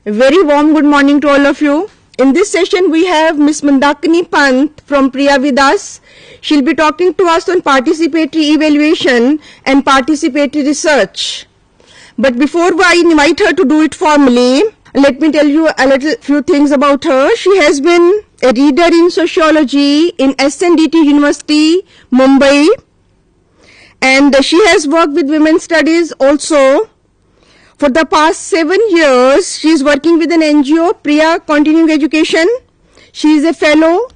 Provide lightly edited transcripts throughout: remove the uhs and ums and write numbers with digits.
A very warm good morning to all of you. In this session we have Ms. Mandakini Pant from Priya with us. She'll be talking to us on participatory evaluation and participatory research. But before I invite her to do it formally, let me tell you a few things about her. She has been a reader in sociology in SNDT University, Mumbai, and she has worked with women's studies also. For the past 7 years, she is working with an NGO, Priya Continuing Education. She is a fellow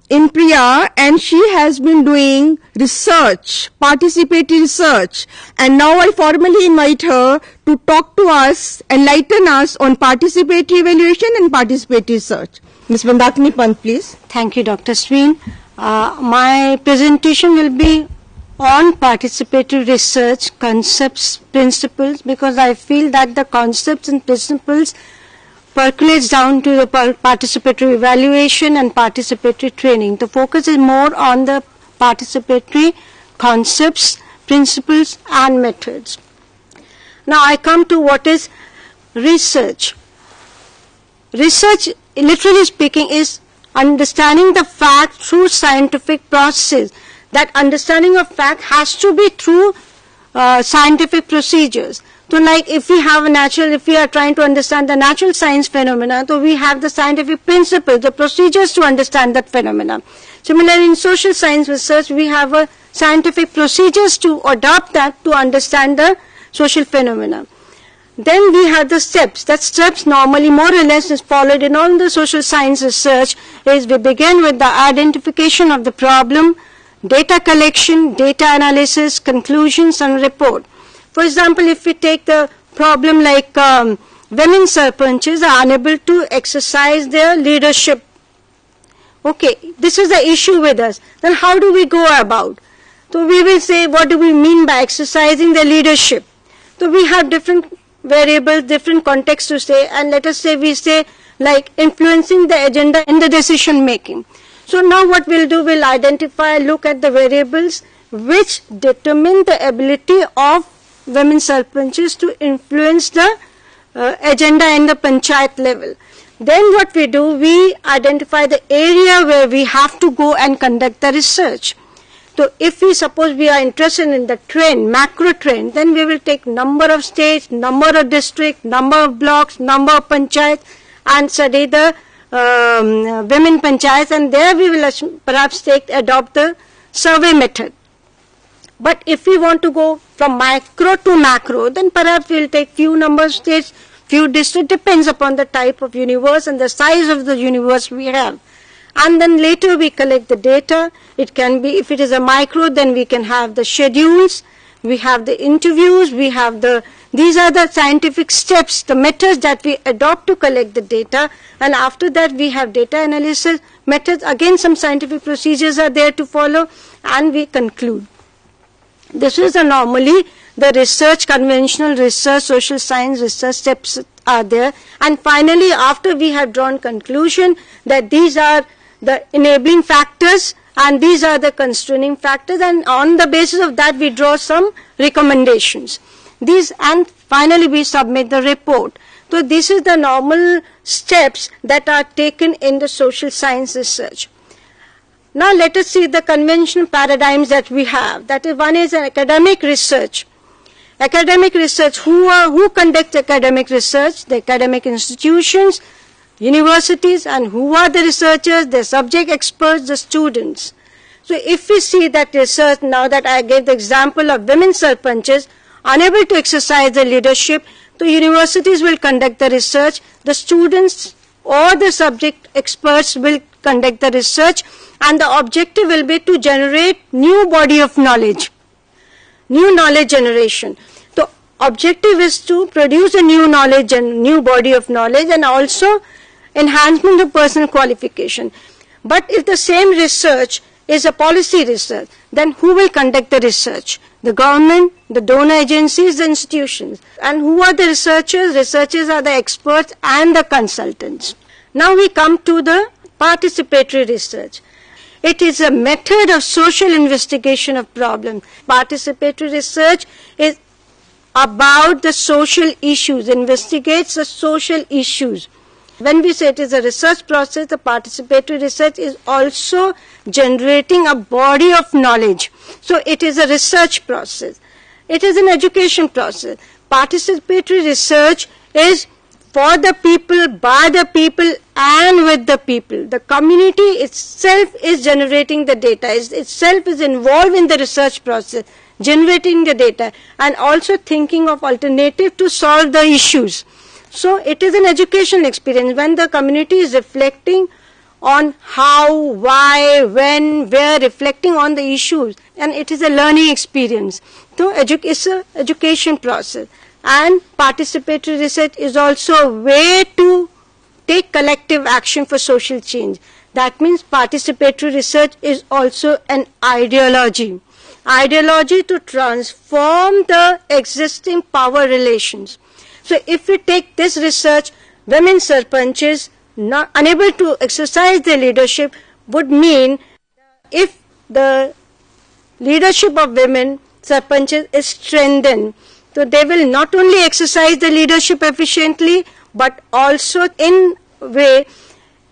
in Priya and she has been doing research, participatory research. And now I formally invite her to talk to us, enlighten us on participatory evaluation and participatory research. Ms. Mandakini Pant, please. Thank you, Dr. Sween. My presentation will be on participatory research, concepts, principles, because I feel that the concepts and principles percolates down to the participatory evaluation and participatory training. The focus is more on the participatory concepts, principles and methods. Now I come to what is research. Research, literally speaking, is understanding the fact through scientific process. That understanding of fact has to be through scientific procedures. So like if we are trying to understand the natural science phenomena, so we have the scientific principles, the procedures to understand that phenomena. Similarly in social science research, we have scientific procedures to adopt that to understand the social phenomena. Then we have the steps. That steps normally more or less is followed in all the social science research is we begin with the identification of the problem, data collection, data analysis, conclusions and report. For example, if we take the problem like women sarpanches are unable to exercise their leadership. Okay, this is the issue with us. Then how do we go about? So we will say, what do we mean by exercising the leadership? So we have different variables, different contexts to say, and let us say we say like influencing the agenda in the decision making. So now what we'll do, we'll identify, look at the variables which determine the ability of women sarpanches to influence the agenda in the panchayat level. Then what we do, we identify the area where we have to go and conduct the research. So if we suppose we are interested in the trend, macro trend, then we will take number of states, number of districts, number of blocks, number of panchayats and study the women panchayats, and there we will perhaps adopt the survey method. But if we want to go from micro to macro, then perhaps we will take few number of states, few districts, depends upon the type of universe and the size of the universe we have. And then later we collect the data. It can be, if it is a micro, then we can have the schedules, we have the interviews, we have these are the scientific steps, the methods that we adopt to collect the data, and after that we have data analysis methods. Again some scientific procedures are there to follow, and we conclude. This is normally the research, conventional research, social science research steps are there. And finally, after we have drawn conclusion that these are the enabling factors and these are the constraining factors, and on the basis of that we draw some recommendations. And finally we submit the report. So this is the normal steps that are taken in the social science research. Now let us see the conventional paradigms that we have. That is, one is an academic research. Academic research, who conducts academic research? The academic institutions, universities, and who are the researchers? The subject experts, the students. So if we see that research, now that I gave the example of women sarpanches, unable to exercise the leadership, the universities will conduct the research, the students or the subject experts will conduct the research, and the objective will be to generate new body of knowledge, new knowledge generation. The objective is to produce a new knowledge and new body of knowledge, and also enhancement of personal qualification. But if the same research is a policy research, then who will conduct the research? The government, the donor agencies, the institutions. And who are the researchers? Researchers are the experts and the consultants. Now we come to the participatory research. It is a method of social investigation of problems. Participatory research is about the social issues, investigates the social issues. When we say it is a research process, the participatory research is also generating a body of knowledge. So it is a research process. It is an education process. Participatory research is for the people, by the people, and with the people. The community itself is generating the data, itself is involved in the research process, generating the data, and also thinking of alternative to solve the issues. So it is an educational experience when the community is reflecting on how, why, when, where, reflecting on the issues, and it is a learning experience. So it's an education process. And participatory research is also a way to take collective action for social change. That means participatory research is also an ideology. Ideology to transform the existing power relations. So if we take this research, women sarpanches not unable to exercise their leadership would mean if the leadership of women sarpanches is strengthened, so they will not only exercise the leadership efficiently, but also in a way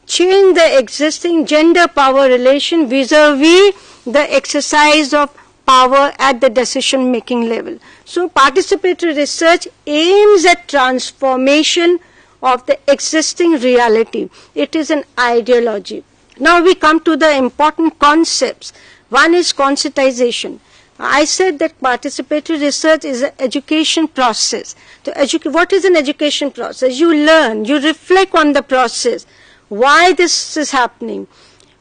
change the existing gender power relation vis-a-vis the exercise of power at the decision making level. So participatory research aims at transformation of the existing reality. It is an ideology. Now we come to the important concepts. One is conscientization. I said that participatory research is an education process. So what is an education process? You learn, you reflect on the process. Why this is happening?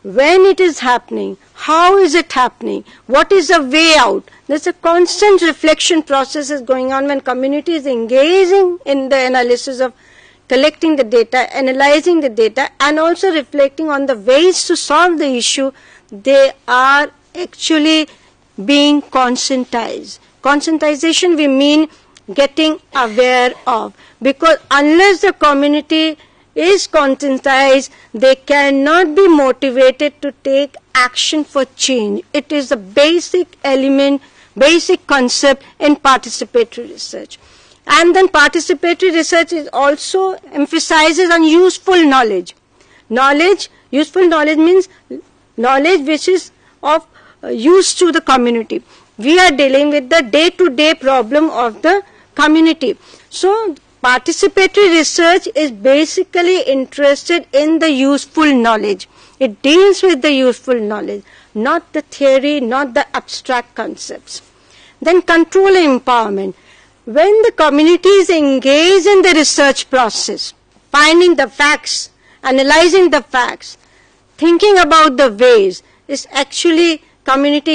When it is happening, how is it happening, what is the way out. There's a constant reflection process is going on when community is engaging in the analysis of collecting the data, analyzing the data, and also reflecting on the ways to solve the issue. They are actually being conscientized. Conscientization we mean getting aware of, because unless the community is conscientized, they cannot be motivated to take action for change. It is the basic element, basic concept in participatory research. And then participatory research is also emphasizes on useful knowledge. Useful knowledge means knowledge which is of use to the community. We are dealing with the day-to-day problem of the community. So participatory research is basically interested in the useful knowledge. It deals with the useful knowledge, not the theory, not the abstract concepts. Then control and empowerment. When the community is engaged in the research process, finding the facts, analyzing the facts, thinking about the ways, is actually community